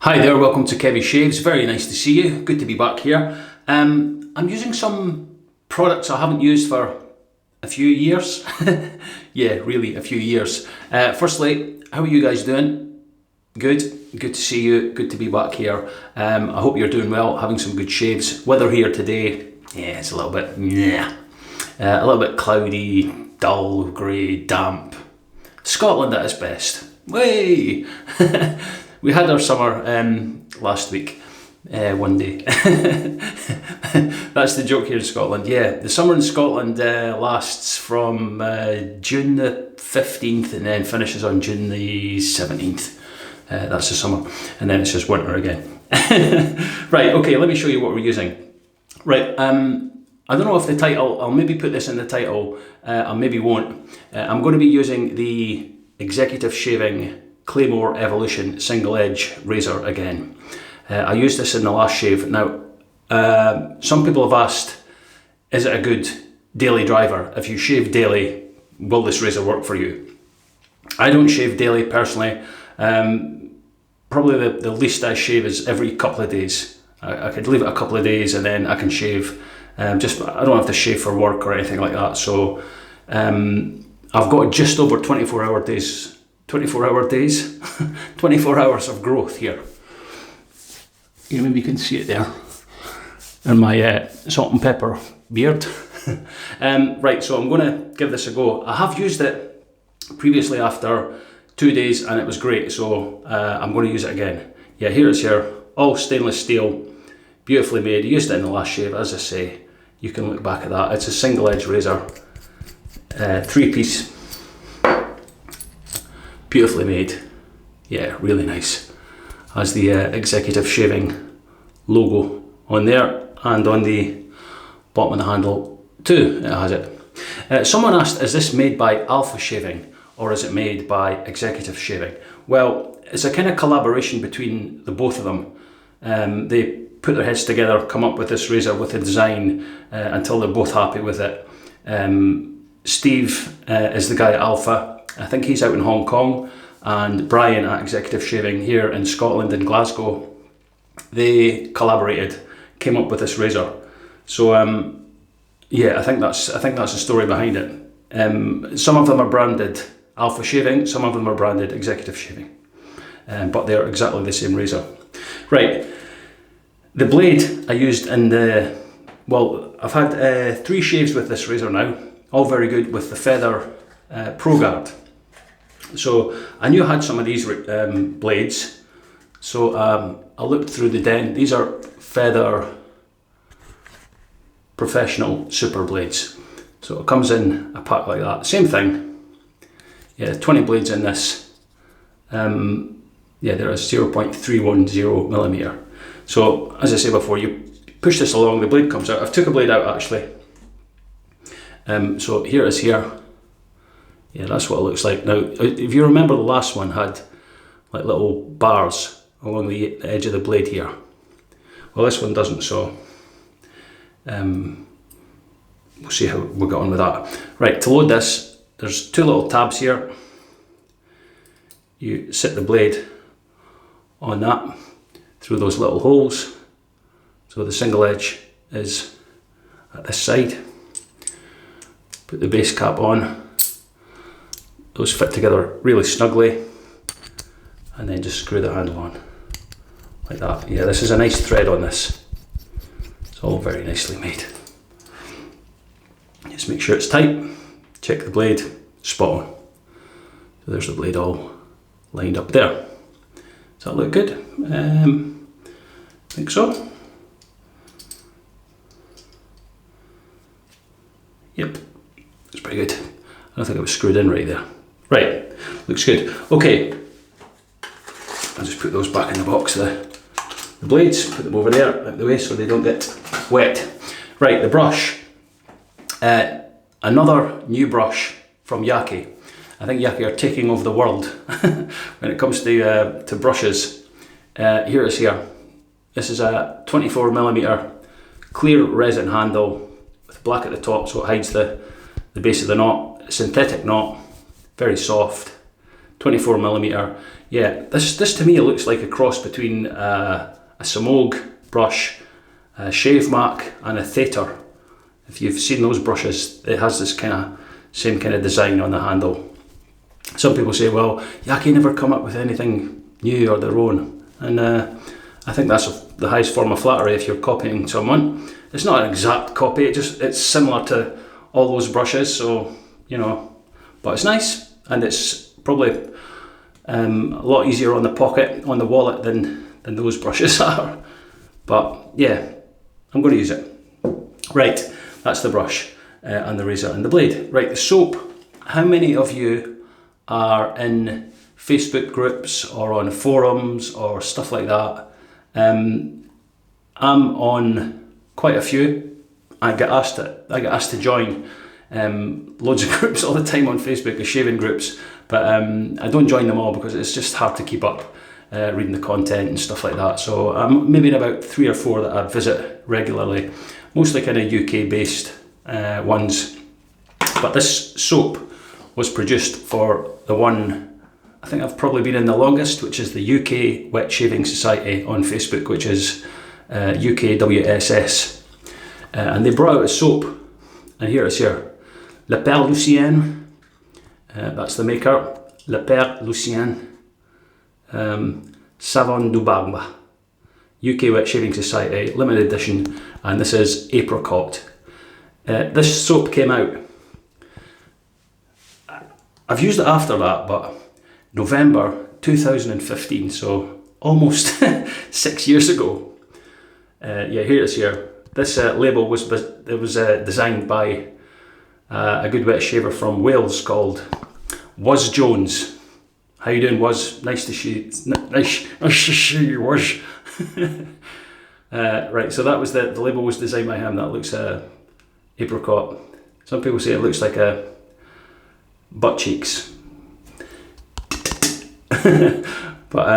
Hi there, welcome to Kevy Shaves. Very nice to see you. Good to be back here. I'm using some products I haven't used for a few years. Yeah, really a few years. Firstly, how are you guys doing? Good. Good to see you. Good to be back here. I hope you're doing well, having some good shaves. Weather here today, yeah, it's a little bit, a little bit cloudy, dull, grey, damp. Scotland at its best. Way! We had our summer last week, one day. That's the joke here in Scotland. Yeah, the summer in Scotland lasts from June the 15th and then finishes on June the 17th. That's the summer. And then it's just winter again. Right, okay, let me show you what we're using. Right, I don't know if the title, I'll maybe put this in the title, I maybe won't. I'm going to be using the Executive Shaving Claymore Evolution Single Edge Razor again. I used this in the last shave. Now, some people have asked, is it a good daily driver? If you shave daily, will this razor work for you? I don't shave daily personally. Probably the least I shave is every couple of days. I could leave it a couple of days and then I can shave. I don't have to shave for work or anything like that. So I've got just over 24 hours of growth here. Maybe you can see it there in my salt and pepper beard. Right, so I'm going to give this a go. I have used it previously after 2 days and it was great, so I'm going to use it again. Yeah, here it's here, all stainless steel, beautifully made. I used it in the last shave, as I say. You can look back at that. It's a single edge razor, 3-piece. Beautifully made, yeah, really nice. Has the Executive Shaving logo on there and on the bottom of the handle too, it has it. Someone asked, is this made by Alpha Shaving or is it made by Executive Shaving? Well, it's a kind of collaboration between the both of them. They put their heads together, come up with this razor with a design until they're both happy with it. Steve is the guy at Alpha. I think he's out in Hong Kong, and Brian at Executive Shaving here in Scotland in Glasgow, they collaborated, came up with this razor. So yeah, I think that's the story behind it. Some of them are branded Alpha Shaving, some of them are branded Executive Shaving, but they're exactly the same razor. Right, the blade I used in the, well, I've had 3 shaves with this razor now, all very good with the Feather Pro Guard. So I knew I had some of these blades, so I looked through the den. These are Feather Professional Super Blades. So it comes in a pack like that. Same thing. Yeah, 20 blades in this. Yeah, there is 0.310 millimeter. So as I say before, you push this along, the blade comes out. I've took a blade out actually. So here it is here. Yeah, that's what it looks like. Now, if you remember, the last one had like little bars along the edge of the blade here. Well, this one doesn't, so we'll see how we get on with that. Right, to load this, there's 2 little tabs here. You sit the blade on that through those little holes. So the single edge is at this side. Put the base cap on. Those fit together really snugly, and then just screw the handle on like that. Yeah, this is a nice thread on this. It's all very nicely made. Just make sure it's tight, check the blade, spot on. So there's the blade all lined up there. Does that look good? I think so. Yep, it's pretty good. I don't think it was screwed in right there. Right, looks good. Okay, I'll just put those back in the box, the blades, put them over there out of the way so they don't get wet. Right, the brush. Another new brush from Yaqi. I think Yaqi are taking over the world when it comes to brushes. Here it is here. This is a 24mm clear resin handle with black at the top so it hides the base of the knot. Synthetic knot, very soft, 24mm. Yeah, this to me looks like a cross between a Semogue brush, a Shave Mac and a Theatre. If you've seen those brushes, it has this same kind of design on the handle. Some people say, well, Yaqi never come up with anything new or their own, and I think that's the highest form of flattery if you're copying someone. It's not an exact copy, it's similar to all those brushes, so, you know, but it's nice, and it's probably a lot easier on the pocket, on the wallet than those brushes are. But yeah, I'm going to use it. Right, that's the brush and the razor and the blade. Right, the soap. How many of you are in Facebook groups or on forums or stuff like that? I'm on quite a few. I get asked to join loads of groups all the time on Facebook, the shaving groups, but I don't join them all because it's just hard to keep up reading the content and stuff like that. So I'm maybe in about 3 or 4 that I visit regularly, mostly kind of UK based ones. But this soap was produced for the one I think I've probably been in the longest, which is the UK Wet Shaving Society on Facebook, which is UKWSS. And they brought out a soap, and here it's here. Le Père Lucien, that's the maker. Le Père Lucien, Savon du Barbe, UK Wet Shaving Society, limited edition, and this is Apricot. This soap came out, I've used it after that, but November 2015, so almost 6 years ago. Yeah, here it is here. This label was designed by a good wet shaver from Wales called Was Jones. How you doing, Was? Nice to see you, Was. Right, so that was the label was designed by him. That looks apricot. Some people say it looks like a butt cheeks. But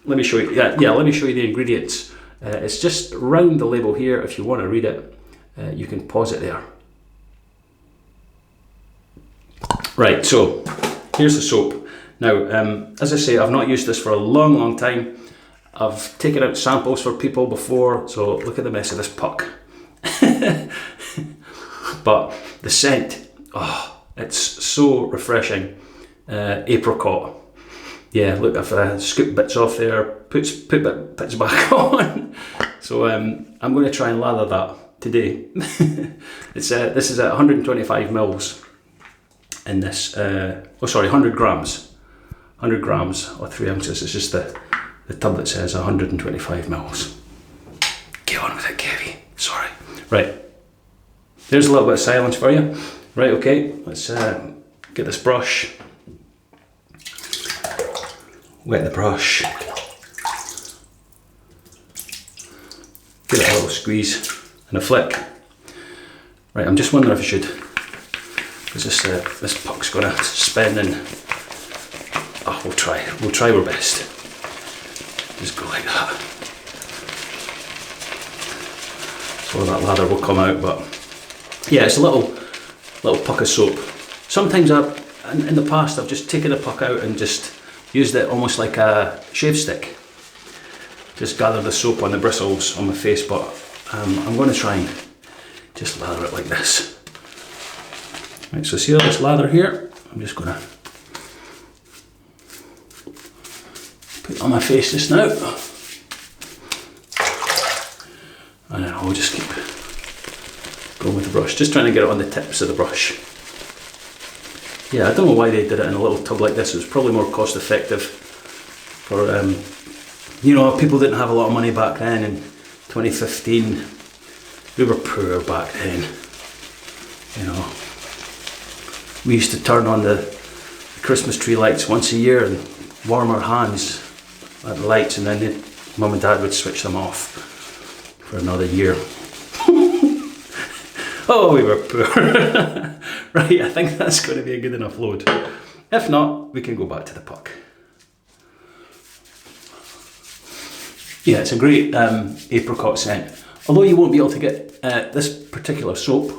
let me show you. Yeah, let me show you the ingredients. It's just round the label here. If you want to read it, you can pause it there. Right, so here's the soap. Now, as I say, I've not used this for a long time. I've taken out samples for people before, so look at the mess of this puck. But the scent, oh, it's so refreshing. Apricot. Yeah, look, I've scooped bits off there, put bits back on. So I'm going to try and lather that today. This is at 125 mils in this, 100 grams. 100 grams or 3 ounces. It's just the tub that says 125 mils. Get on with it, Kevy. Sorry. Right. There's a little bit of silence for you. Right, okay, let's get this brush. Wet the brush. Give it a little squeeze and a flick. Right, I'm just wondering if I should, because this puck's gonna spin and we'll try our best. Just go like that. So that lather will come out, but yeah, it's a little puck of soap. Sometimes in the past I've just taken a puck out and just used it almost like a shave stick. Just gather the soap on the bristles on my face, but I'm going to try and just lather it like this. Right, so see all this lather here? I'm just going to put it on my face just now. And then I'll just keep going with the brush, just trying to get it on the tips of the brush. Yeah, I don't know why they did it in a little tub like this. It was probably more cost effective for, people didn't have a lot of money back then in 2015. We were poor back then, you know. We used to turn on the Christmas tree lights once a year and warm our hands at the lights, and then Mum and Dad would switch them off for another year. Oh, we were poor. Right, I think that's going to be a good enough load. If not, we can go back to the puck. Yeah, it's a great apricot scent. Although you won't be able to get this particular soap,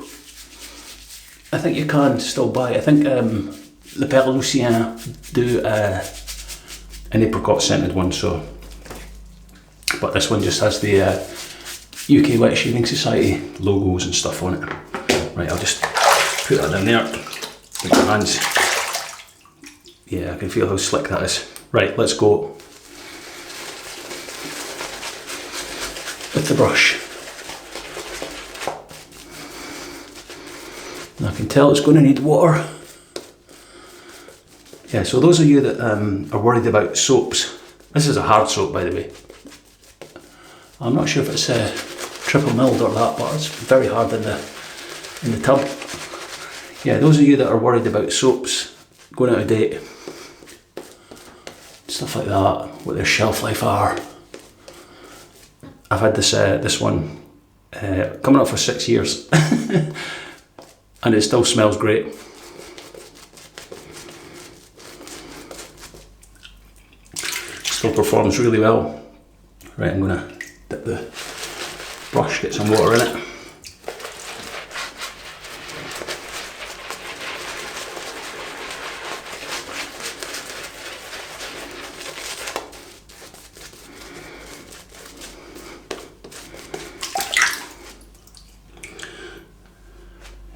I think you can still buy it. I think Le Perle Lucien do an apricot scented one, so, but this one just has the UK Wet Shaving Society logos and stuff on it. Right, I'll just put that down there with my hands. Yeah, I can feel how slick that is. Right, let's go with the brush. And I can tell it's going to need water. Yeah, so those of you that are worried about soaps, this is a hard soap, by the way. I'm not sure if it's triple milled or that, but it's very hard in the tub. Yeah, those of you that are worried about soaps going out of date, stuff like that, what their shelf life are. I've had this one coming up for 6 years, and it still smells great. Still performs really well. Right, I'm gonna dip the brush, get some water in it.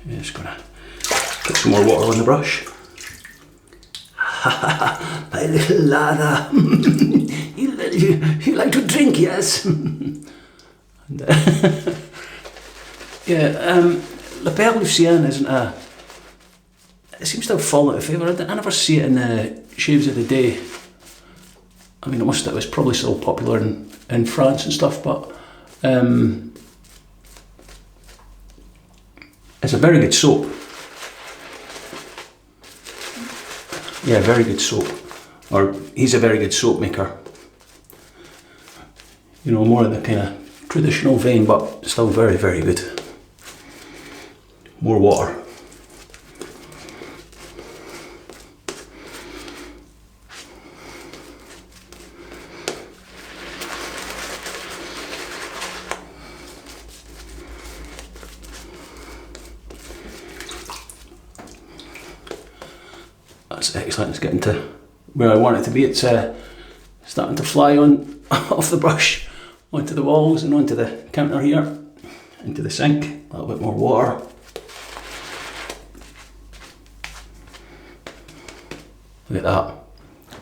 Yeah, just gonna put some more water on the brush. My little Lara, you like to drink, yes? Yeah, Le Perle Lucien isn't it seems to have fallen out of favour. I never see it in shaves of the day. I mean, it was probably still popular in France and stuff, but it's a very good soap. Yeah, very good soap. Or he's a very good soap maker. You know, more in the kind of traditional vein, but still very, very good. More water. That's excellent. It's getting to where I want it to be. It's starting to fly on off the brush onto the walls and onto the counter here, into the sink. A little bit more water. Look at that.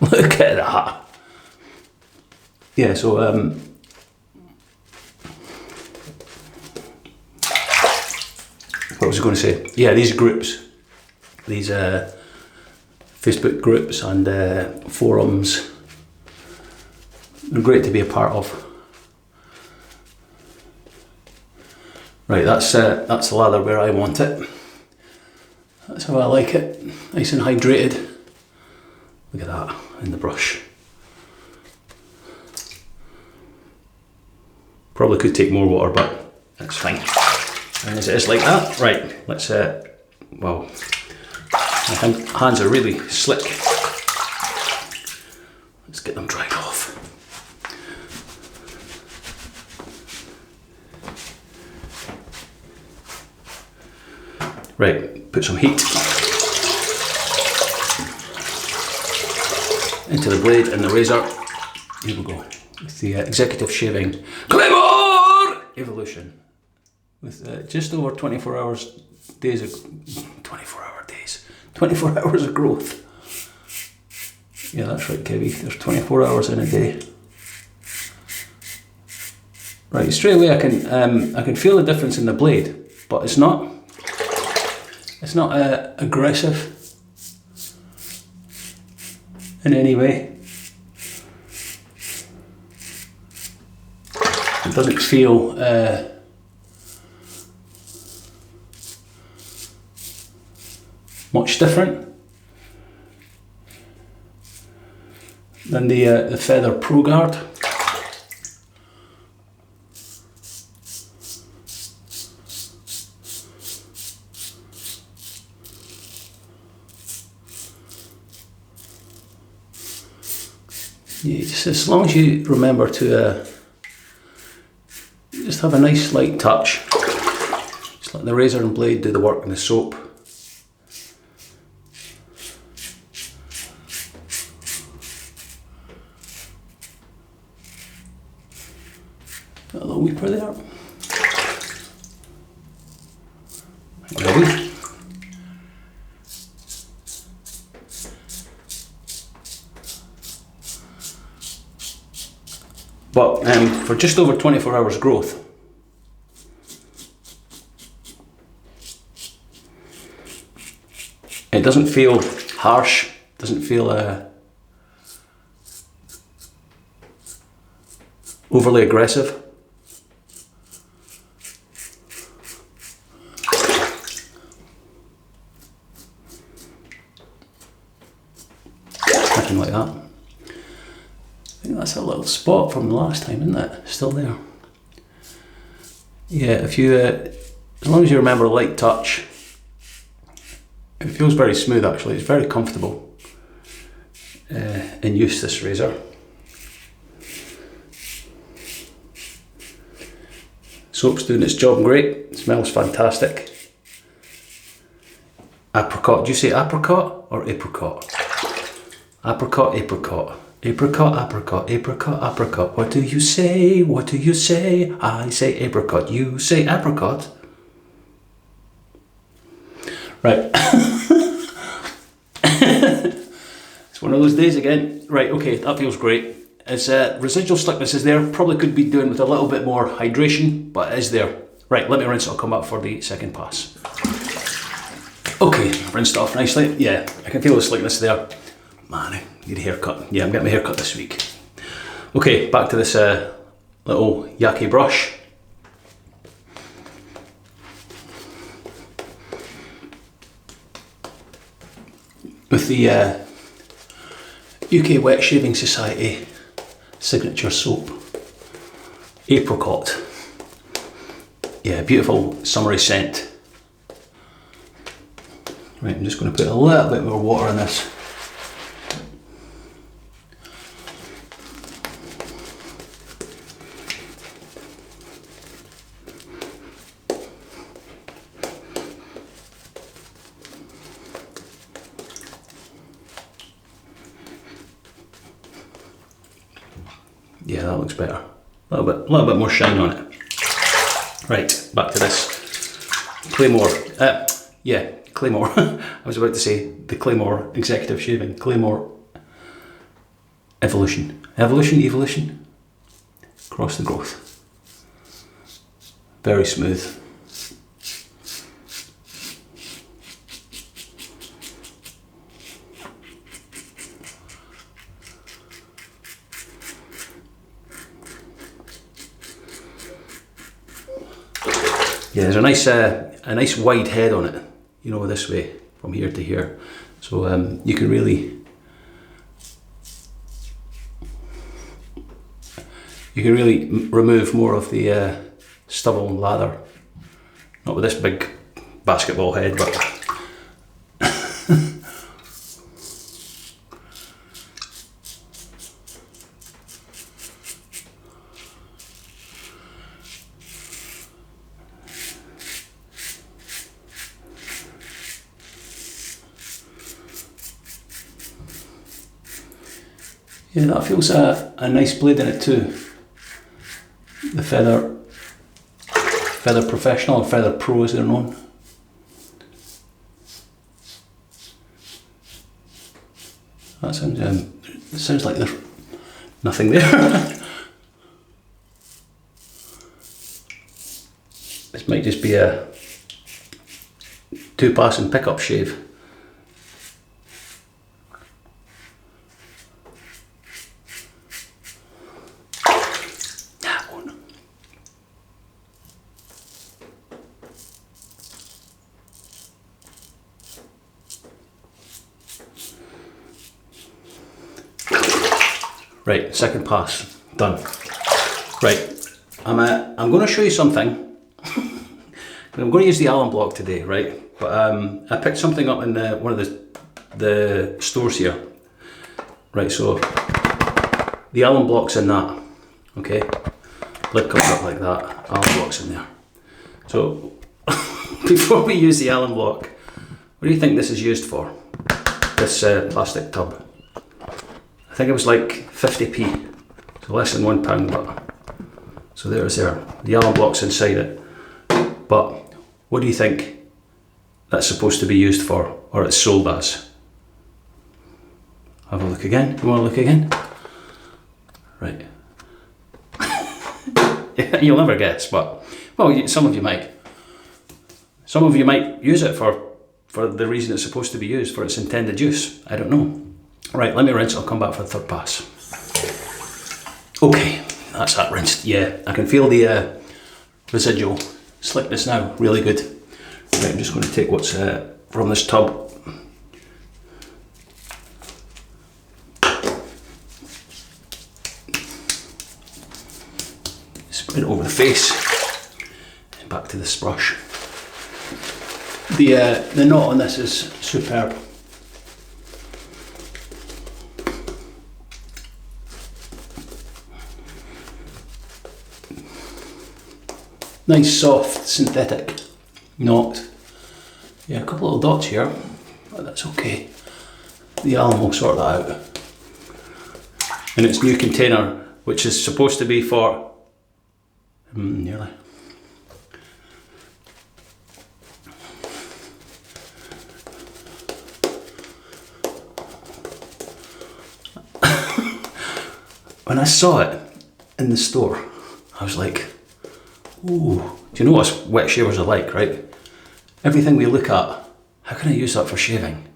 Look at that. Yeah, so what was I going to say? Yeah, these groups, these Facebook groups and forums, they're great to be a part of. Right, that's the lather where I want it. That's how I like it, nice and hydrated. Look at that in the brush. Probably could take more water, but that's fine. And as it is like that, right, let's, well, my hands are really slick. Let's get them dried off. Right, put some heat into the blade and the razor. Here we go. With the executive shaving Claymore Evolution. With just over 24 hours of growth. Yeah, that's right, Kevy. There's 24 hours in a day. Right, straight away I can feel the difference in the blade, but it's not aggressive in any way. It doesn't feel much different than the Feather Pro Guard. Yeah, just as long as you remember to just have a nice light touch. Just let the razor and blade do the work in the soap. little weeper there. Ready? But for just over 24 hours growth, it doesn't feel harsh, doesn't feel overly aggressive. Nothing like that. I think that's a little spot from the last time, isn't it? Still there. Yeah, if you, as long as you remember light touch, it feels very smooth actually. It's very comfortable in use, this razor. Soap's doing its job great. It smells fantastic. Apricot. Do you say apricot or apricot? Apricot, apricot. Apricot, apricot, apricot, apricot. What do you say? What do you say? I say apricot. You say apricot. Right. It's one of those days again. Right, okay, that feels great. Its residual slickness is there. Probably could be doing with a little bit more hydration, but it is there. Right, let me rinse it. I'll come back for the second pass. Okay, rinsed it off nicely. Yeah, I can feel the slickness there. Man, I need a haircut. Yeah, I'm getting my haircut this week. Okay, back to this little Yaqi brush. With the UK Wet Shaving Society signature soap, Apricot. Yeah, beautiful summery scent. Right, I'm just going to put a little bit more water in this. Yeah, that looks better. A little bit more shine on it. Right, back to this Claymore. Yeah, Claymore. I was about to say the Claymore Executive Shaving. Claymore Evolution. Evolution. Across the growth. Very smooth. Yeah, there's a nice wide head on it, you know, this way, from here to here. So you can really remove more of the stubble and lather. Not with this big basketball head, but yeah, that feels a nice blade in it too. The Feather Professional, or Feather Pro as they're known. That sounds, it sounds like there's nothing there. This might just be a 2-pass and pickup shave. Right, second pass, done. Right, I'm going to show you something. I'm going to use the alum block today, right? But I picked something up in one of the stores here. Right, so the alum block's in that, okay? Lid comes up like that, alum block's in there. So, before we use the alum block, what do you think this is used for? This plastic tub. I think it was like 50p, so less than £1, but So there's the alum block's inside it. But what do you think that's supposed to be used for, or it's sold as? Have a look again. You want to look again? Right. You'll never guess, but well, some of you might. Some of you might use it for the reason it's supposed to be used, for its intended use. I don't know. Right, let me rinse. I'll come back for the third pass. Okay, that's that rinsed. Yeah, I can feel the residual slickness now. Really good. Right, I'm just going to take what's from this tub. Spread it over the face. And back to this brush. The knot on this is superb. Nice soft synthetic knot. Yeah, a couple of little dots here, but that's okay. The alum will sort that out. In its new container, which is supposed to be for nearly. When I saw it in the store, I was like, ooh, do you know what wet shavers are like, right? Everything we look at, how can I use that for shaving?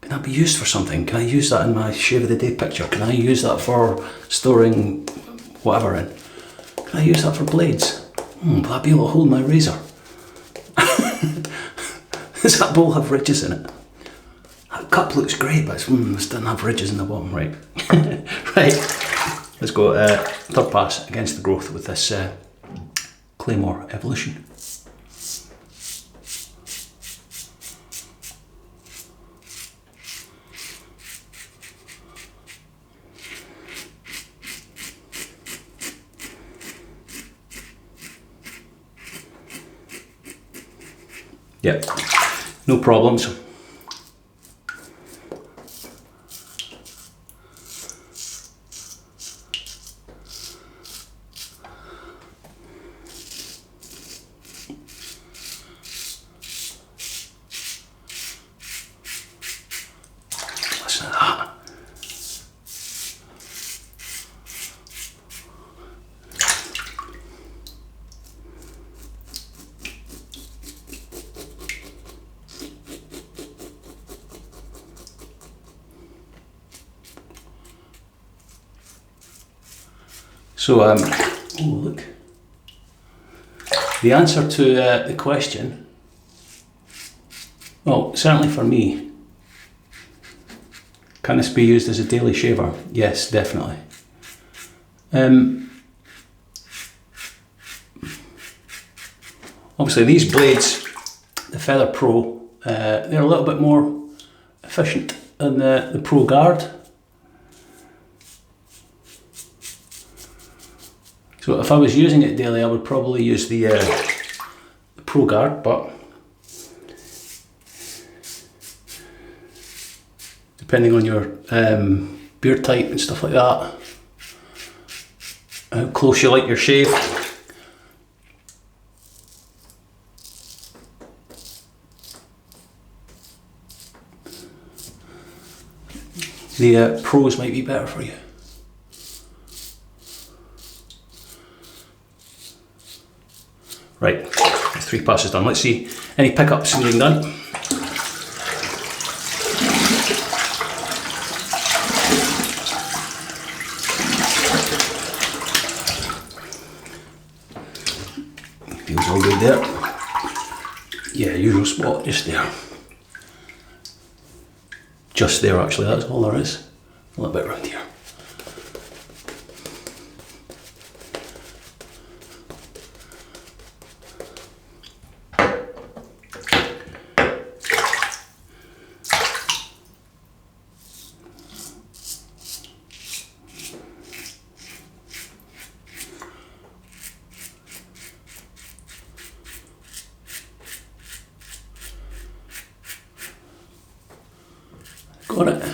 Can that be used for something? Can I use that in my shave of the day picture? Can I use that for storing whatever in? Can I use that for blades? Will that be able to hold my razor? Does that bowl have ridges in it? That cup looks great, but it doesn't have ridges in the bottom, right? Right. Let's go third pass against the growth with this Claymore Evolution. Yep, no problems. So, oh look, the answer to the question, well, certainly for me, can this be used as a daily shaver? Yes, definitely. Obviously these blades, the Feather Pro, they're a little bit more efficient than the Pro Guard. So if I was using it daily, I would probably use the Pro Guard, but depending on your beard type and stuff like that, how close you like your shave, the Pros might be better for you. Right, 3 passes done. Let's see any pickups being done. Feels all good there. Yeah, usual spot, just there. Just there actually, that's all there is. A little bit around here. Got it.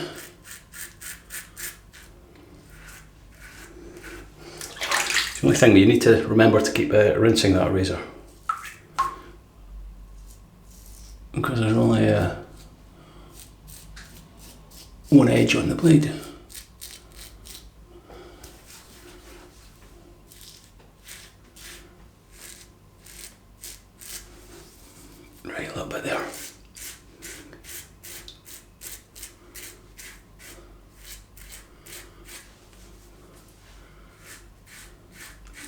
The only thing you need to remember to keep rinsing that razor, because there's only one edge on the blade. Right, a little bit there.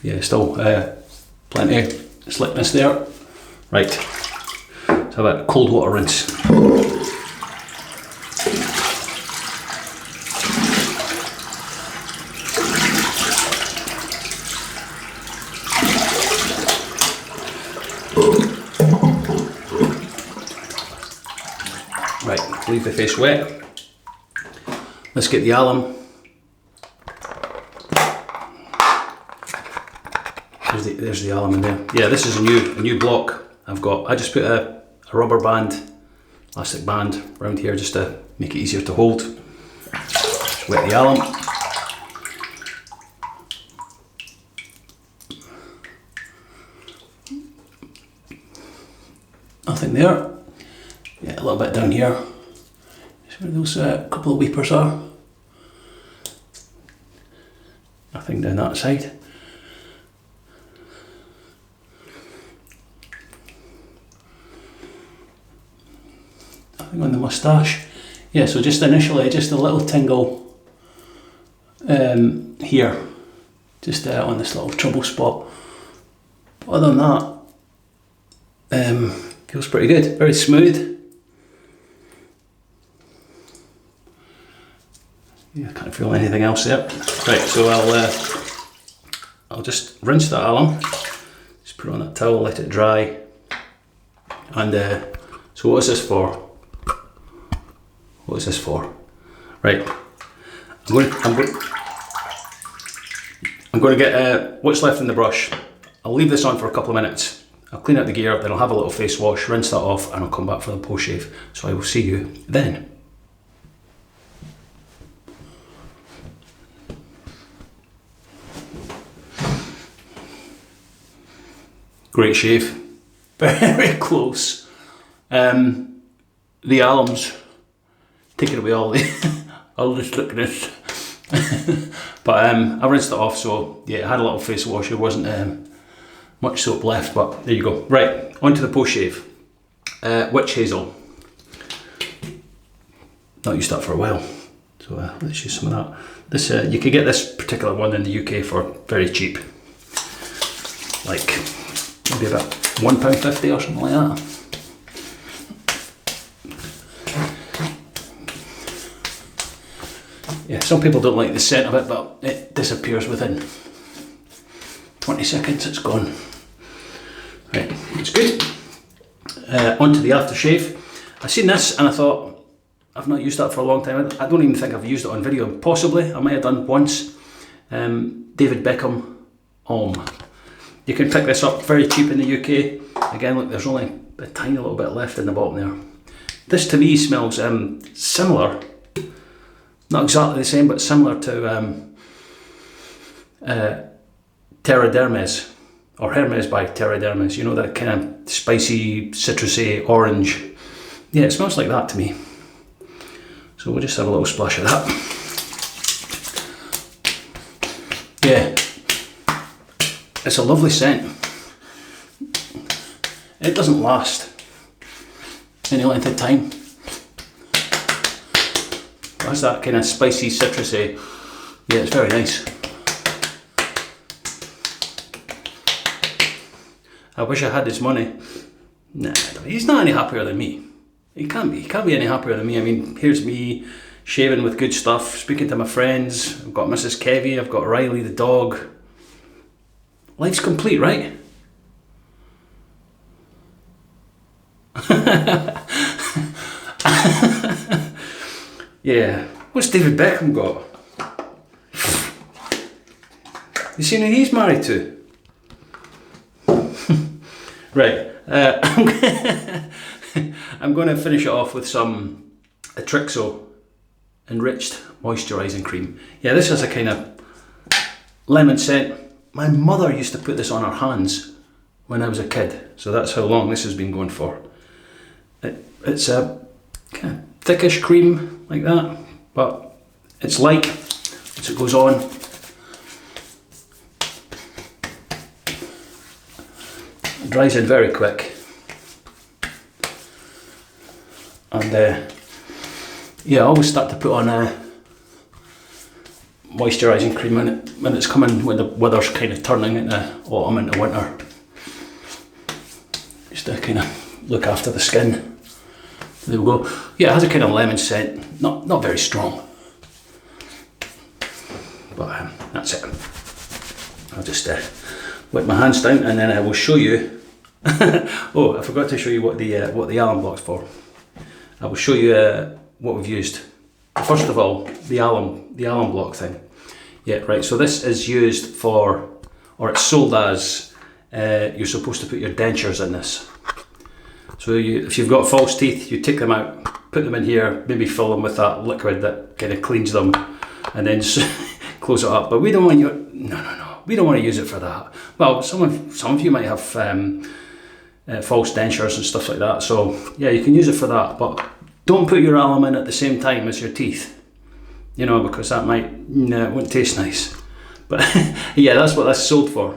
Yeah, still plenty of slickness there. Right, let's have a cold water rinse. Right, leave the face wet. Let's get the alum. There's the alum in there. Yeah, this is a new block I've got. I just put a rubber band, elastic band around here just to make it easier to hold. Just wet the alum. Nothing there. Yeah, a little bit down here. Just where those couple of weepers are. Nothing down that side. On the moustache. Yeah, so just initially just a little tingle here, just on this little trouble spot. But other than that, feels pretty good, very smooth. Yeah, I can't feel anything else there. Right, so I'll just rinse that alum, just put it on that towel, let it dry. And so what is this for? What is this for? Right, I'm going to get what's left in the brush. I'll leave this on for a couple of minutes. I'll clean out the gear, then I'll have a little face wash, rinse that off, and I'll come back for the post shave. So I will see you then. Great shave, very close. The alum's taking away all the slickness. But I rinsed it off, so yeah, I had a little face wash. There wasn't much soap left, but there you go. Right, on to the post shave. Witch Hazel. Not used that for a while, so let's use some of that. This you could get this particular one in the UK for very cheap, like maybe about £1.50 or something like that. Yeah, some people don't like the scent of it, but it disappears within 20 seconds, it's gone. Right, it's good. On to the aftershave. I seen this and I thought, I've not used that for a long time. I don't even think I've used it on video. Possibly, I might have done once. David Beckham, Homme. You can pick this up very cheap in the UK. Again, look, there's only a tiny little bit left in the bottom there. This to me smells similar. Not exactly the same, but similar to Terra Dermes, or Hermes by Terra Dermes. You know, that kind of spicy, citrusy, orange. Yeah, it smells like that to me. So we'll just have a little splash of that. Yeah, it's a lovely scent. It doesn't last any length of time. That's that kind of spicy, citrusy. Yeah, it's very nice. I wish I had his money. Nah, he's not any happier than me. He can't be. He can't be any happier than me. I mean, here's me shaving with good stuff, speaking to my friends. I've got Mrs. Kevy. I've got Riley the dog. Life's complete, right? Yeah. What's David Beckham got? You seen who he's married to? Right. I'm going to finish it off with some Atrixo enriched moisturising cream. Yeah, this has a kind of lemon scent, my mother used to put this on her hands when I was a kid, so that's how long this has been going for. It's a kind of thickish cream like that, but it's light as it goes on. It dries in very quick, and yeah, I always start to put on a moisturising cream when it's coming, when the weather's kind of turning into autumn into winter, just to kind of look after the skin. There we go. Yeah, it has a kind of lemon scent, not very strong, but that's it. I'll just wet my hands down, and then I will show you. Oh, I forgot to show you what the alum block's for. I will show you what we've used. First of all, the alum block thing. Yeah, right. So this is used for, or it's sold as, you're supposed to put your dentures in this. So if you've got false teeth, you take them out, put them in here, maybe fill them with that liquid that kind of cleans them, and then close it up. But we don't want you. No. We don't want to use it for that. Well, some of you might have false dentures and stuff like that. So yeah, you can use it for that, but don't put your alum in at the same time as your teeth. You know, because that might, it wouldn't taste nice. But yeah, that's what that's sold for.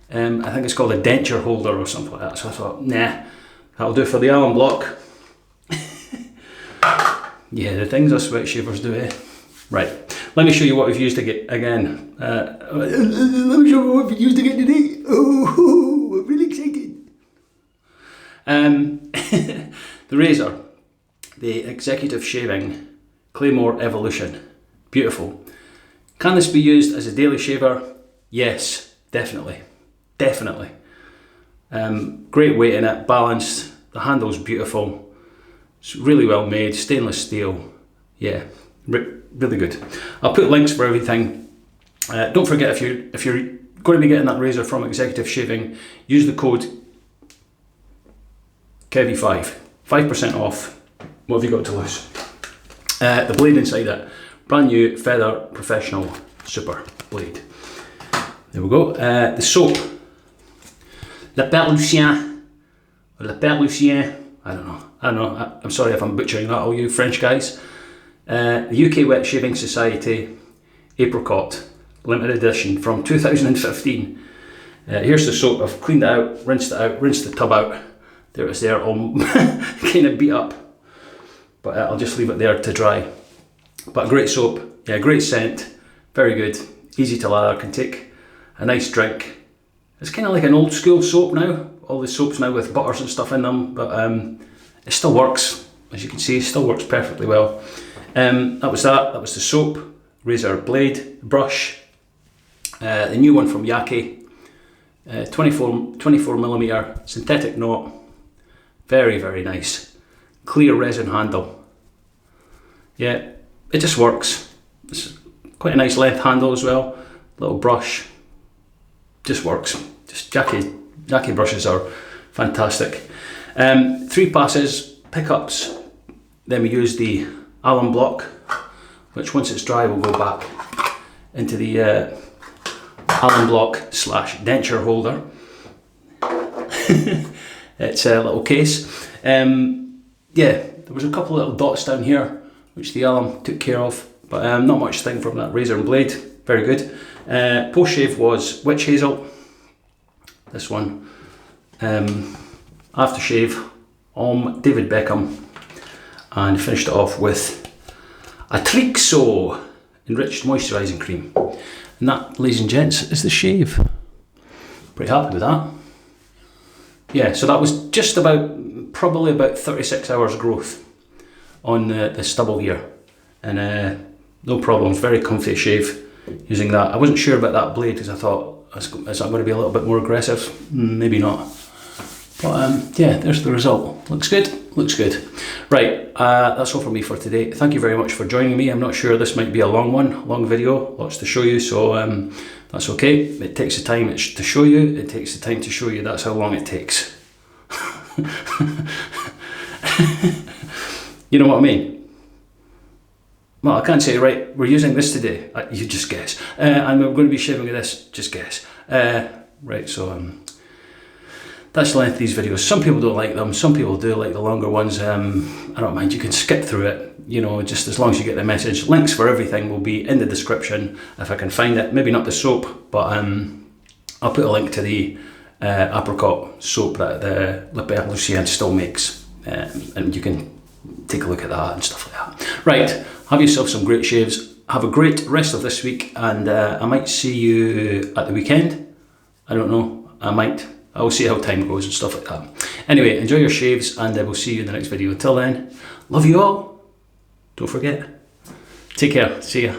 I think it's called a denture holder or something like that. So I thought, nah, that'll do for the alum block. Yeah, the things us sweat shavers do, eh? Right, let me show you what we've used again. Let me show you what we've used again today. Oh, I'm really excited. The razor, the Executive Shaving Claymore Evolution. Beautiful. Can this be used as a daily shaver? Yes, definitely. Definitely. Great weight in it, balanced. The handle's beautiful. It's really well made, stainless steel. Yeah, really good. I'll put links for everything. Don't forget, if you're going to be getting that razor from Executive Shaving, use the code Kevy 5% off. What have you got to lose? The blade inside it, brand new Feather Professional Super blade. There we go. The soap, La Perlucien, or La Perlucien, I don't know. I'm sorry if I'm butchering that, all you French guys. The UK Wet Shaving Society Apricot limited edition from 2015. Here's the soap. I've cleaned it out, rinsed the tub out. There it is there, all kind of beat up. But I'll just leave it there to dry. But great soap, yeah, great scent, very good, easy to lather, can take a nice drink. It's kind of like an old school soap now. All the soaps now with butters and stuff in them, but it still works. As you can see, it still works perfectly well. That was the soap, razor blade, brush. The new one from Yaqi, 24mm synthetic knot, very, very nice. Clear resin handle. Yeah, it just works. It's quite a nice length handle as well. Little brush, just works. Just Yaqi brushes are fantastic. 3 passes, pickups. Then we use the alum block, which once it's dry will go back into the alum block / denture holder. It's a little case. Yeah, there was a couple of little dots down here which the alum took care of, but not much thing from that razor and blade. Very good. Post shave was Witch Hazel. This one. After shave, Homme David Beckham, and finished it off with Atrixo enriched moisturising cream. And that, ladies and gents, is the shave. Pretty happy with that. Yeah, so that was just probably about 36 hours growth on the stubble here, and no problems, very comfy shave using that. I wasn't sure about that blade because I thought, is that going to be a little bit more aggressive? Maybe not. But yeah, there's the result. Looks good, looks good. Right, that's all from me for today. Thank you very much for joining me. I'm not sure, this might be a long video, lots to show you, so that's okay. It takes the time to show you, it takes the time to show you, that's how long it takes. You know what I mean? well, I can't say, right, we're using this today, you just guess, and we're going to be shaving with this, just guess. Right, so that's the length of these videos. Some people don't like them, some people do like the longer ones. I don't mind, you can skip through it, you know, just as long as you get the message. Links for everything will be in the description if I can find it. Maybe not the soap, but I'll put a link to the Apricot soap that the Le Père Lucien still makes, and you can take a look at that and stuff like that. Right, have yourself some great shaves. Have a great rest of this week, and I might see you at the weekend. I don't know, I'll see how time goes and stuff like that. Anyway, enjoy your shaves, and we'll see you in the next video. Until then, love you all. Don't forget. Take care. See ya.